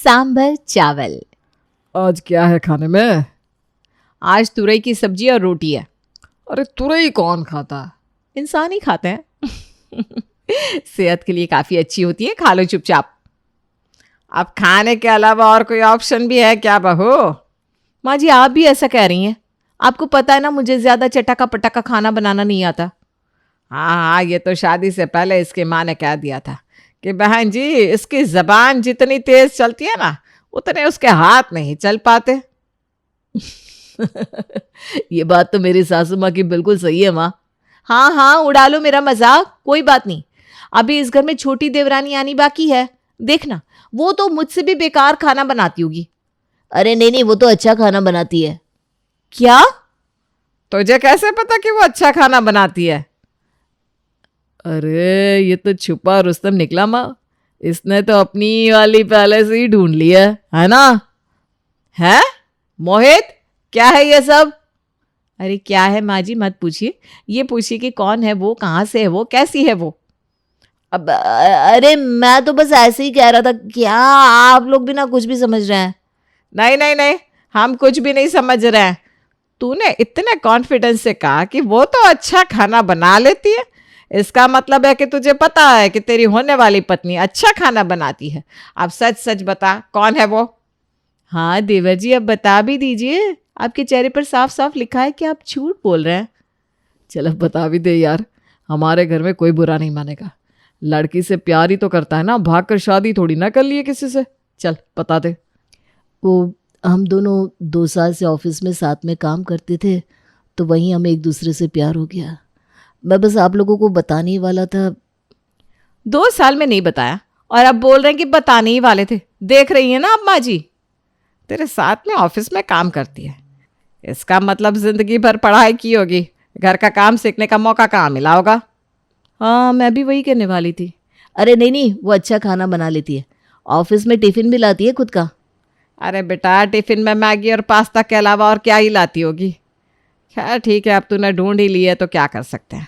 सांभर चावल। आज क्या है खाने में? आज तुरई की सब्जी और रोटी है। अरे तुरई कौन खाता? इंसान ही खाते हैं। सेहत के लिए काफी अच्छी होती है, खा लो चुपचाप। अब खाने के अलावा और कोई ऑप्शन भी है क्या बहू? माँ जी, आप भी ऐसा कह रही हैं? आपको पता है ना, मुझे ज्यादा चटका पटका खाना बनाना नहीं आता। हाँ, ये तो शादी से पहले इसकी माँ ने कह दिया था कि बहन जी, इसकी जबान जितनी तेज चलती है ना, उतने उसके हाथ नहीं चल पाते। ये बात तो मेरी सासू माँ की बिल्कुल सही है माँ। हाँ हाँ, उड़ा लो मेरा मजाक, कोई बात नहीं। अभी इस घर में छोटी देवरानी आनी बाकी है, देखना वो तो मुझसे भी बेकार खाना बनाती होगी। अरे नहीं नहीं, वो तो अच्छा खाना बनाती है। क्या? तुझे कैसे पता कि वो अच्छा खाना बनाती है? अरे ये तो छुपा रुस्तम निकला माँ। इसने तो अपनी वाली पहले से ही ढूंढ लिया है ना? है मोहित, क्या है ये सब? अरे क्या है माँ जी, मत पूछिए। ये पूछिए कि कौन है वो, कहाँ से है वो, कैसी है वो। अब अरे मैं तो बस ऐसे ही कह रहा था। क्या आप लोग भी ना कुछ भी समझ रहे हैं? नहीं नहीं नहीं, हम कुछ भी नहीं समझ रहे हैं। तूने इतने कॉन्फिडेंस से कहा कि वो तो अच्छा खाना बना लेती है, इसका मतलब है कि तुझे पता है कि तेरी होने वाली पत्नी अच्छा खाना बनाती है। अब सच सच बता, कौन है वो? हाँ देवर जी, अब बता भी दीजिए। आपके चेहरे पर साफ साफ लिखा है कि आप झूठ बोल रहे हैं। चल बता भी दे यार, हमारे घर में कोई बुरा नहीं मानेगा। लड़की से प्यार ही तो करता है ना, भाग कर शादी थोड़ी ना कर लिए किसी से। चल बता दे। वो हम दोनों 2 साल से ऑफिस में साथ में काम करते थे, तो वहीं हमें एक दूसरे से प्यार हो गया। मैं बस आप लोगों को बताने ही वाला था। 2 साल में नहीं बताया और अब बोल रहे हैं कि बताने ही वाले थे। देख रही है ना अब माँ जी, तेरे साथ में ऑफिस में काम करती है, इसका मतलब जिंदगी भर पढ़ाई की होगी, घर का काम सीखने का मौका कहाँ मिला होगा? हाँ मैं भी वही कहने वाली थी। अरे नहीं नहीं, वो अच्छा खाना बना लेती है, ऑफिस में टिफिन भी लाती है खुद का। अरे बेटा, टिफिन में मैगी और पास्ता के अलावा और क्या ही लाती होगी। खैर ठीक है, अब तूने ढूंढ ही ली है तो क्या कर सकते हैं।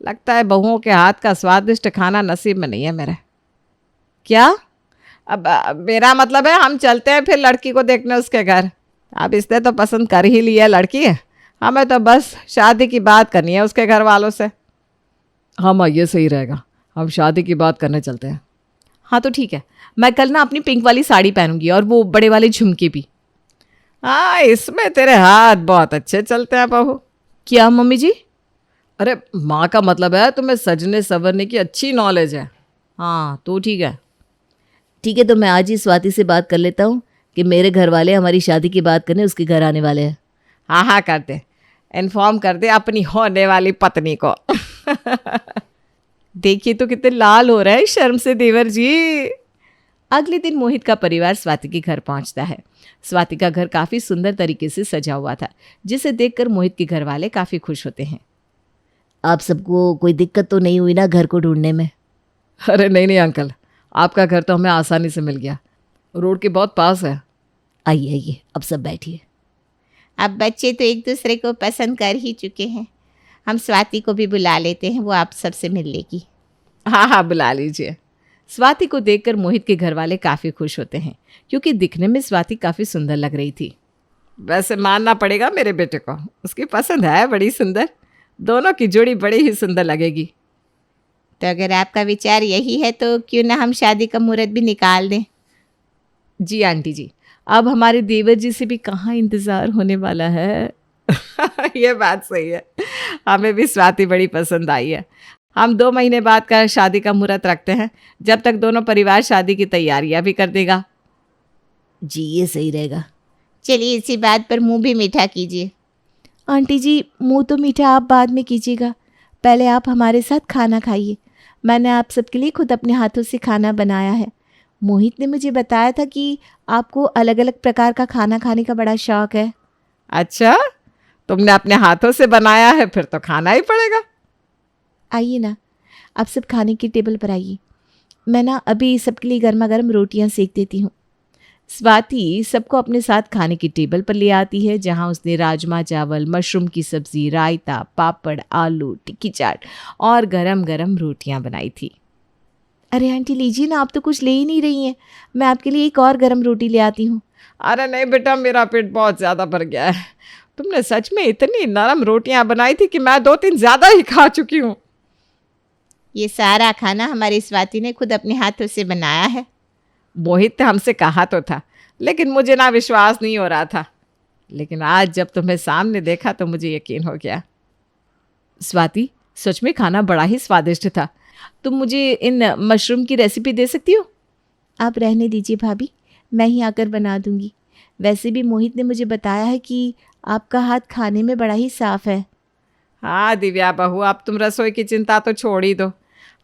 लगता है बहुओं के हाथ का स्वादिष्ट खाना नसीब में नहीं है मेरे। क्या? अब मेरा मतलब है, हम चलते हैं फिर लड़की को देखने उसके घर। अब इसने तो पसंद कर ही लिया लड़की है, हमें तो बस शादी की बात करनी है उसके घर वालों से। हाँ माँ, ये सही रहेगा, हम शादी की बात करने चलते हैं। हाँ तो ठीक है, मैं कल ना अपनी पिंक वाली साड़ी पहनूंगी और वो बड़े वाले झुमके भी। हाँ, इसमें तेरे हाथ बहुत अच्छे चलते हैं बहू। क्या मम्मी जी? अरे माँ का मतलब है तुम्हें सजने संवरने की अच्छी नॉलेज है। हाँ तो ठीक है। ठीक है, तो मैं आज ही स्वाति से बात कर लेता हूँ कि मेरे घर वाले हमारी शादी की बात करने उसके घर आने वाले हैं। हाँ हाँ, कर दे, इन्फॉर्म कर दे अपनी होने वाली पत्नी को। देखिए तो कितने लाल हो रहा है शर्म से देवर जी। अगले दिन मोहित का परिवार स्वाति के घर पहुंचता है। स्वाति का घर काफी सुंदर तरीके से सजा हुआ था, जिसे देखकर मोहित के घर वाले काफी खुश होते हैं। आप सबको कोई दिक्कत तो नहीं हुई ना घर को ढूंढने में? अरे नहीं नहीं अंकल, आपका घर तो हमें आसानी से मिल गया, रोड के बहुत पास है। आइए आइए, अब सब बैठिए। अब बच्चे तो एक दूसरे को पसंद कर ही चुके हैं, हम स्वाति को भी बुला लेते हैं, वो आप सबसे मिल लेगी। हाँ हाँ, बुला लीजिए। स्वाति को देखकर मोहित के घर वाले काफी खुश होते हैं, क्योंकि दिखने में स्वाति काफी सुंदर लग रही थी। वैसे मानना पड़ेगा मेरे बेटे को, उसकी पसंद है बड़ी सुंदर, दोनों की जोड़ी बड़ी ही सुंदर लगेगी। तो अगर आपका विचार यही है तो क्यों ना हम शादी का मुहूर्त भी निकाल दें। जी आंटी जी, अब हमारे देवर जी से भी कहाँ इंतजार होने वाला है। ये बात सही है, हमें भी स्वाति बड़ी पसंद आई है। हम 2 महीने बाद का शादी का मुहूर्त रखते हैं, जब तक दोनों परिवार शादी की तैयारियां भी कर देगा। जी ये सही रहेगा। चलिए इसी बात पर मुंह भी मीठा कीजिए। आंटी जी, मुंह तो मीठा आप बाद में कीजिएगा, पहले आप हमारे साथ खाना खाइए। मैंने आप सबके लिए खुद अपने हाथों से खाना बनाया है। मोहित ने मुझे बताया था कि आपको अलग अलग प्रकार का खाना खाने का बड़ा शौक है। अच्छा, तुमने अपने हाथों से बनाया है, फिर तो खाना ही पड़ेगा। आइए ना, आप सब खाने की टेबल पर आइए। मैं ना अभी सबके लिए गर्मा गर्म रोटियां सेक देती हूँ। स्वाति सबको अपने साथ खाने की टेबल पर ले आती है, जहाँ उसने राजमा चावल, मशरूम की सब्जी, रायता, पापड़, आलू टिक्की चाट और गरम गरम रोटियां बनाई थी। अरे आंटी लीजिए ना, आप तो कुछ ले ही नहीं रही हैं। मैं आपके लिए एक और गर्म रोटी ले आती हूँ। अरे नहीं बेटा, मेरा पेट बहुत ज़्यादा भर गया है। तुमने सच में इतनी नरम रोटियां बनाई थी कि मैं 2-3 ज़्यादा ही खा चुकी हूँ। ये सारा खाना हमारी स्वाति ने खुद अपने हाथों से बनाया है। मोहित ने हमसे कहा तो था, लेकिन मुझे ना विश्वास नहीं हो रहा था। लेकिन आज जब तुम्हें सामने देखा तो मुझे यकीन हो गया। स्वाति, सच में खाना बड़ा ही स्वादिष्ट था। तुम मुझे इन मशरूम की रेसिपी दे सकती हो? आप रहने दीजिए भाभी, मैं ही आकर बना दूंगी। वैसे भी मोहित ने मुझे बताया है कि आपका हाथ खाने में बड़ा ही साफ है। हाँ दिव्या बहू, अब तुम रसोई की चिंता तो छोड़ ही दो।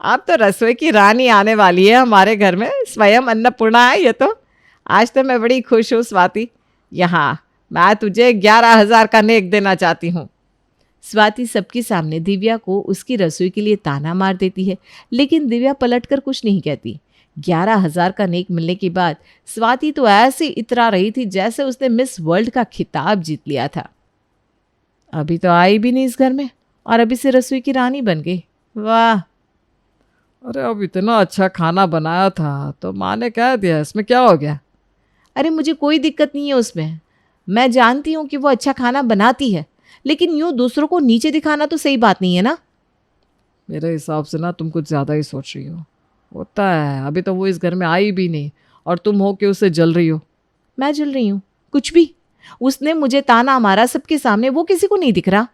अब तो रसोई की रानी आने वाली है हमारे घर में, स्वयं अन्नपूर्णा है ये तो। आज तो मैं बड़ी खुश हूँ स्वाति। यहाँ मैं तुझे 11,000 का नेक देना चाहती हूँ। स्वाति सबके सामने दिव्या को उसकी रसोई के लिए ताना मार देती है, लेकिन दिव्या पलटकर कुछ नहीं कहती। 11,000 का नेक मिलने के बाद स्वाति तो ऐसे इतरा रही थी जैसे उसने मिस वर्ल्ड का खिताब जीत लिया था। अभी तो आई भी नहीं इस घर में और अभी से रसोई की रानी बन गई। वाह! अरे अब इतना अच्छा खाना बनाया था तो माँ ने कह दिया, इसमें क्या हो गया? अरे मुझे कोई दिक्कत नहीं है उसमें। मैं जानती हूँ कि वो अच्छा खाना बनाती है, लेकिन यूँ दूसरों को नीचे दिखाना तो सही बात नहीं है ना। मेरे हिसाब से ना तुम कुछ ज़्यादा ही सोच रही हो। होता है, अभी तो वो इस घर में आई भी नहीं और तुम हो कि उससे जल रही हो। मैं जल रही हूँ? कुछ भी। उसने मुझे ताना मारा सबके सामने, वो किसी को नहीं दिख रहा।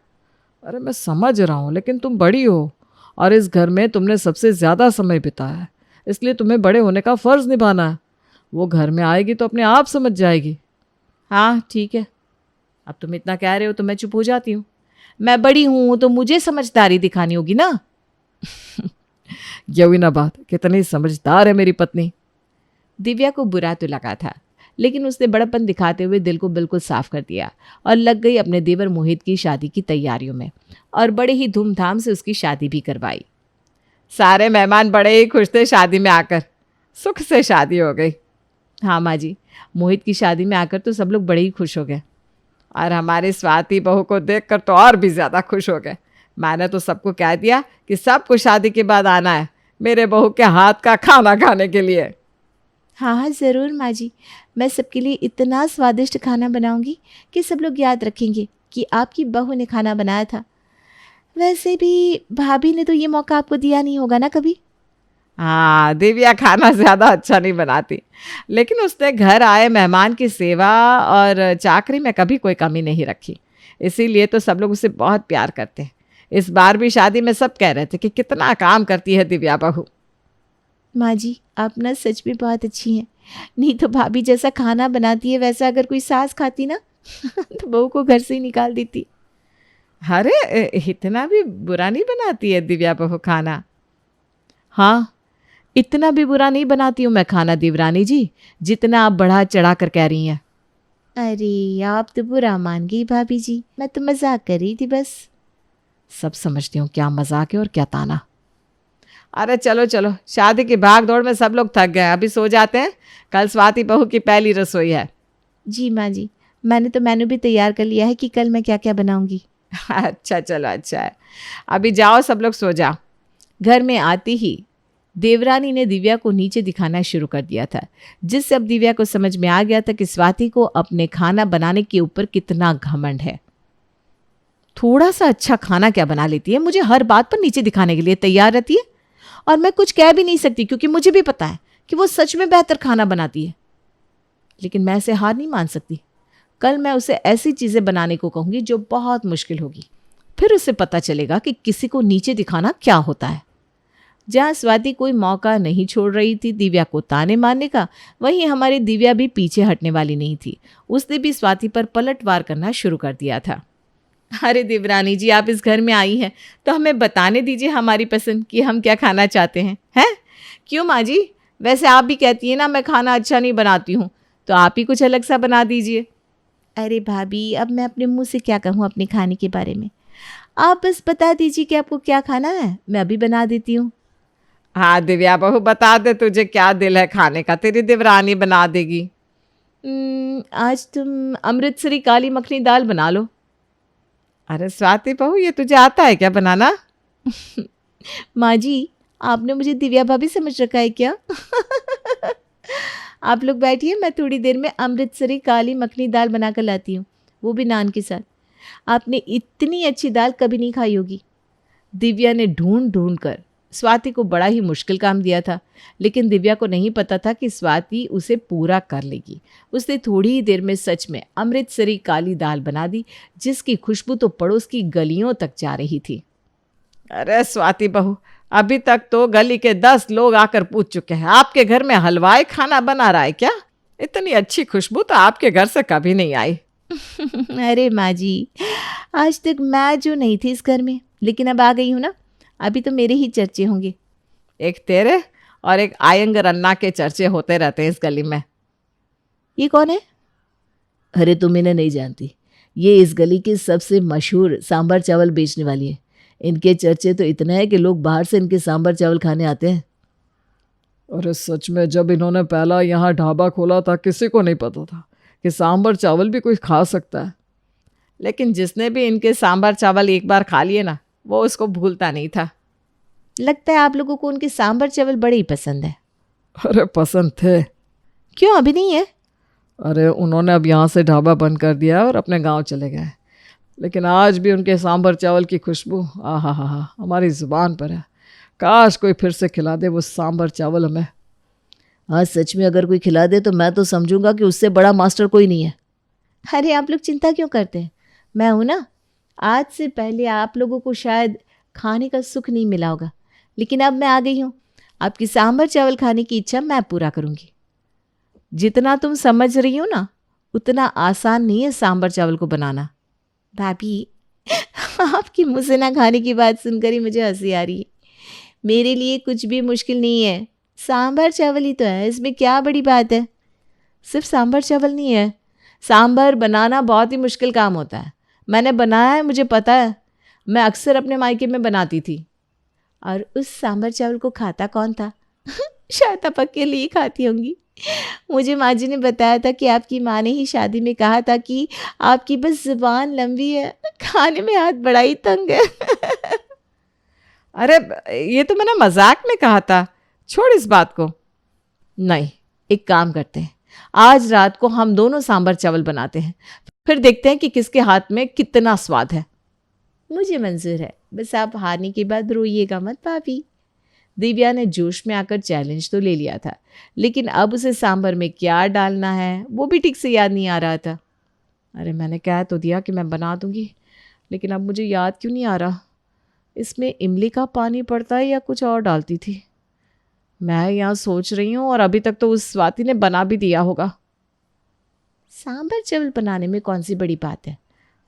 अरे मैं समझ रहा हूँ, लेकिन तुम बड़ी हो और इस घर में तुमने सबसे ज़्यादा समय बिताया है, इसलिए तुम्हें बड़े होने का फ़र्ज़ निभाना है। वो घर में आएगी तो अपने आप समझ जाएगी। हाँ ठीक है, अब तुम इतना कह रहे हो तो मैं चुप हो जाती हूँ। मैं बड़ी हूँ तो मुझे समझदारी दिखानी होगी ना। ये हुई ना बात, कितनी समझदार है मेरी पत्नी। दिव्या को बुरा तो लगा था, लेकिन उसने बड़प्पन दिखाते हुए दिल को बिल्कुल साफ कर दिया और लग गई अपने देवर मोहित की शादी की तैयारियों में और बड़े ही धूमधाम से उसकी शादी भी करवाई। सारे मेहमान बड़े ही खुश थे शादी में आकर। सुख से शादी हो गई। हाँ माँ जी, मोहित की शादी में आकर तो सब लोग बड़े ही खुश हो गए और हमारी स्वाति बहू को देखकर तो और भी ज़्यादा खुश हो गए। मैंने तो सबको कह दिया कि सबको शादी के बाद आना है मेरे बहू के हाथ का खाना खाने के लिए। हाँ हाँ ज़रूर माँ जी, मैं सबके लिए इतना स्वादिष्ट खाना बनाऊंगी कि सब लोग याद रखेंगे कि आपकी बहू ने खाना बनाया था। वैसे भी भाभी ने तो ये मौका आपको दिया नहीं होगा ना कभी। हाँ, दिव्या खाना ज़्यादा अच्छा नहीं बनाती, लेकिन उसने घर आए मेहमान की सेवा और चाकरी में कभी कोई कमी नहीं रखी। इसीलिए तो सब लोग उसे बहुत प्यार करते हैं। इस बार भी शादी में सब कह रहे थे कि कितना काम करती है दिव्या बहू। माँ जी आप ना सच में बहुत अच्छी हैं। नहीं तो भाभी जैसा खाना बनाती है वैसा अगर कोई सास खाती ना तो बहू को घर से ही निकाल देती। अरे इतना भी बुरा नहीं बनाती है दिव्या बहू खाना। हाँ, इतना भी बुरा नहीं बनाती हूँ मैं खाना देवरानी जी, जितना आप बढ़ा चढ़ा कर कह रही हैं। अरे आप तो बुरा मान गई भाभी जी, मैं तो मजाक कर रही थी बस। सब समझती हूँ क्या मजाक है और क्या ताना। अरे चलो चलो, शादी की भाग दौड़ में सब लोग थक गए, अभी सो जाते हैं। कल स्वाति बहू की पहली रसोई है। जी माँ जी, मैंने तो मेनू भी तैयार कर लिया है कि कल मैं क्या क्या बनाऊंगी। अच्छा चलो, अच्छा है। अभी जाओ सब लोग सो जाओ। घर में आती ही देवरानी ने दिव्या को नीचे दिखाना शुरू कर दिया था, जिससे अब दिव्या को समझ में आ गया था कि स्वाति को अपने खाना बनाने के ऊपर कितना घमंड है। थोड़ा सा अच्छा खाना क्या बना लेती है, मुझे हर बात पर नीचे दिखाने के लिए तैयार रहती है और मैं कुछ कह भी नहीं सकती क्योंकि मुझे भी पता है कि वो सच में बेहतर खाना बनाती है। लेकिन मैं ऐसे हार नहीं मान सकती। कल मैं उसे ऐसी चीज़ें बनाने को कहूँगी जो बहुत मुश्किल होगी, फिर उसे पता चलेगा कि किसी को नीचे दिखाना क्या होता है। जहाँ स्वाति कोई मौका नहीं छोड़ रही थी दिव्या को ताने मारने का, वहीं हमारी दिव्या भी पीछे हटने वाली नहीं थी। उसने भी स्वाति पर पलटवार करना शुरू कर दिया था। अरे देवरानी जी, आप इस घर में आई हैं तो हमें बताने दीजिए हमारी पसंद कि हम क्या खाना चाहते हैं। हैं क्यों माँ जी? वैसे आप भी कहती हैं ना मैं खाना अच्छा नहीं बनाती हूँ, तो आप ही कुछ अलग सा बना दीजिए। अरे भाभी अब मैं अपने मुंह से क्या कहूँ अपने खाने के बारे में। आप बस बता दीजिए कि आपको क्या खाना है, मैं अभी बना देती हूँ। हाँ दिव्या बहू, बता दे तुझे क्या दिल है खाने का, तेरी देवरानी बना देगी। आज तुम अमृतसरी काली मखनी दाल बना लो। अरे स्वाति बहू, ये तुझे आता है क्या बनाना? माँ जी आपने मुझे दिव्या भाभी समझ रखा है क्या? आप लोग बैठिए, मैं थोड़ी देर में अमृतसरी काली मखनी दाल बना कर लाती हूँ, वो भी नान के साथ। आपने इतनी अच्छी दाल कभी नहीं खाई होगी। दिव्या ने ढूंढ ढूंढ कर स्वाति को बड़ा ही मुश्किल काम दिया था, लेकिन दिव्या को नहीं पता था कि स्वाति उसे पूरा कर लेगी। उसने थोड़ी ही देर में सच में अमृतसरी काली दाल बना दी, जिसकी खुशबू तो पड़ोस की गलियों तक जा रही थी। अरे स्वाति बहू, अभी तक तो गली के 10 लोग आकर पूछ चुके हैं, आपके घर में हलवाई खाना बना रहा है क्या? इतनी अच्छी खुशबू तो आपके घर से कभी नहीं आई। अरे माँ जी, आज तक मैं जो नहीं थी इस घर में, लेकिन अब आ गई हूँ ना, अभी तो मेरे ही चर्चे होंगे। एक तेरे और एक आयंगर अन्ना के चर्चे होते रहते हैं इस गली में। ये कौन है? अरे तुम इन्हें नहीं जानती, ये इस गली की सबसे मशहूर सांभर चावल बेचने वाली है। इनके चर्चे तो इतने हैं कि लोग बाहर से इनके सांभर चावल खाने आते हैं। अरे सच में, जब इन्होंने पहला यहाँ ढाबा खोला था किसी को नहीं पता था कि सांभर चावल भी कोई खा सकता है। लेकिन जिसने भी इनके सांभर चावल एक बार खा लिए ना, वो उसको भूलता नहीं था। लगता है आप लोगों को उनके सांभर चावल बड़े ही पसंद है। अरे पसंद थे। क्यों अभी नहीं है? अरे उन्होंने अब यहाँ से ढाबा बंद कर दिया और अपने गांव चले गए, लेकिन आज भी उनके सांभर चावल की खुशबू आहा हा हा हमारी ज़ुबान पर है। काश कोई फिर से खिला दे वो सांभर चावल हमें। हाँ सच में, अगर कोई खिला दे तो मैं तो समझूंगा कि उससे बड़ा मास्टर कोई नहीं है। अरे आप लोग चिंता क्यों करते हैं, मैं हूं ना। आज से पहले आप लोगों को शायद खाने का सुख नहीं मिला होगा, लेकिन अब मैं आ गई हूँ। आपकी सांभर चावल खाने की इच्छा मैं पूरा करूँगी। जितना तुम समझ रही हो ना, उतना आसान नहीं है सांभर चावल को बनाना। भाभी, आपकी मुँह से ना खाने की बात सुनकर ही मुझे हंसी आ रही है। मेरे लिए कुछ भी मुश्किल नहीं है, सांभर चावल ही तो है, इसमें क्या बड़ी बात है। सिर्फ सांभर चावल नहीं है, सांभर बनाना बहुत ही मुश्किल काम होता है। मैंने बनाया है, मुझे पता है। मैं अक्सर अपने मायके में बनाती थी। और उस सांभर चावल को खाता कौन था? शायद आप अकेले ही खाती होंगी। मुझे माँ जी ने बताया था कि आपकी माँ ने ही शादी में कहा था कि आपकी बस जुबान लंबी है, खाने में हाथ बड़ा ही तंग है। अरे ये तो मैंने मजाक में कहा था, छोड़ इस बात को। नहीं, एक काम करते हैं, आज रात को हम दोनों सांभर चावल बनाते हैं, फिर देखते हैं कि किसके हाथ में कितना स्वाद है। मुझे मंजूर है, बस आप हारने के बाद रोइएगा मत भाभी। दिव्या ने जोश में आकर चैलेंज तो ले लिया था, लेकिन अब उसे सांभर में क्या डालना है वो भी ठीक से याद नहीं आ रहा था। अरे मैंने कह तो दिया कि मैं बना दूंगी, लेकिन अब मुझे याद क्यों नहीं आ रहा। इसमें इमली का पानी पड़ता है या कुछ और डालती थी? मैं यहाँ सोच रही हूँ और अभी तक तो उस स्वाति ने बना भी दिया होगा। सांभर चावल बनाने में कौन सी बड़ी बात है,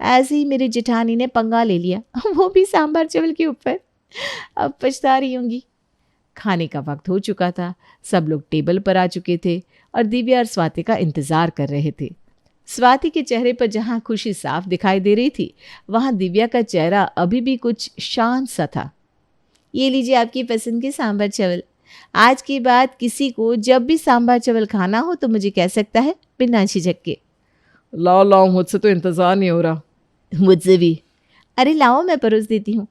ऐसे ही मेरी जेठानी ने पंगा ले लिया, वो भी सांभर चावल के ऊपर। अब पछता रही होंगी। खाने का वक्त हो चुका था, सब लोग टेबल पर आ चुके थे और दिव्या और स्वाति का इंतजार कर रहे थे। स्वाति के चेहरे पर जहाँ खुशी साफ दिखाई दे रही थी, वहाँ दिव्या का चेहरा अभी भी कुछ शांत सा था। ये लीजिए आपकी पसंद के सांभर चावल। आज के बाद किसी को जब भी सांभर चावल खाना हो तो मुझे कह सकता है, बिना झिझक के। लाओ लाओ, मुझसे तो इंतज़ार नहीं हो रहा। मुझसे भी। अरे लाओ, मैं परोस देती हूँ।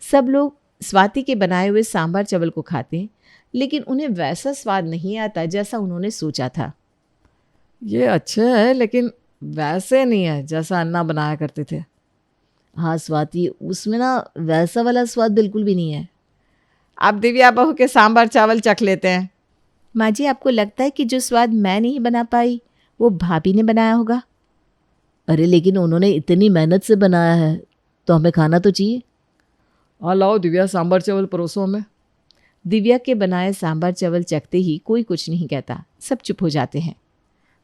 सब लोग स्वाति के बनाए हुए सांभर चावल को खाते हैं, लेकिन उन्हें वैसा स्वाद नहीं आता जैसा उन्होंने सोचा था। ये अच्छे है, लेकिन वैसे नहीं है जैसा अन्ना बनाया करते थे। हाँ स्वाति, उसमें ना वैसा वाला स्वाद बिल्कुल भी नहीं है। अब दिव्या बहू के सांभर चावल चख लेते हैं। माँ जी, आपको लगता है कि जो स्वाद मैं नहीं बना पाई वो भाभी ने बनाया होगा? अरे लेकिन उन्होंने इतनी मेहनत से बनाया है तो हमें खाना तो चाहिए। हाँ लाओ दिव्या, सांभर चावल परोसो हमें। दिव्या के बनाए सांभर चावल चखते ही कोई कुछ नहीं कहता, सब चुप हो जाते हैं।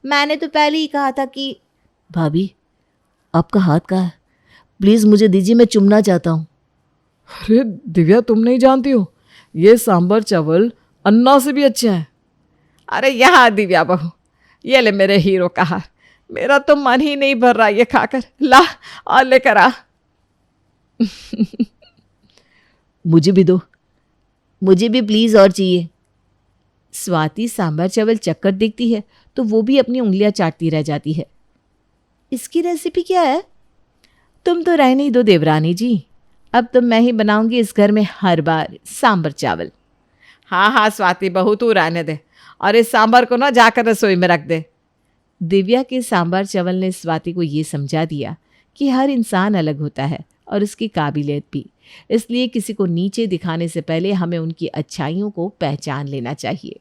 मैंने तो पहले ही कहा था कि। भाभी, आपका हाथ कहाँ है? प्लीज़ मुझे दीजिए, मैं चुमना चाहता हूँ। अरे दिव्या, तुम नहीं जानती हो, ये सांभर चावल अन्ना से भी अच्छे हैं। अरे यहाँ दिव्या बहू, ये ले मेरे हीरो का हार। मेरा तो मन ही नहीं भर रहा ये खाकर, ला और लेकर आ। मुझे भी दो, मुझे भी प्लीज़ और चाहिए। स्वाति सांभर चावल चक्कर देखती है तो वो भी अपनी उंगलियां चाटती रह जाती है। इसकी रेसिपी क्या है? तुम तो रहने ही दो देवरानी जी, अब तो मैं ही बनाऊंगी इस घर में हर बार सांभर चावल। हाँ हाँ स्वाति बहू तू रहने दे, और इस सांभर को ना जाकर रसोई में रख दे। दिव्या के सांबार चवल ने स्वाति को ये समझा दिया कि हर इंसान अलग होता है और उसकी काबिलियत भी, इसलिए किसी को नीचे दिखाने से पहले हमें उनकी अच्छाइयों को पहचान लेना चाहिए।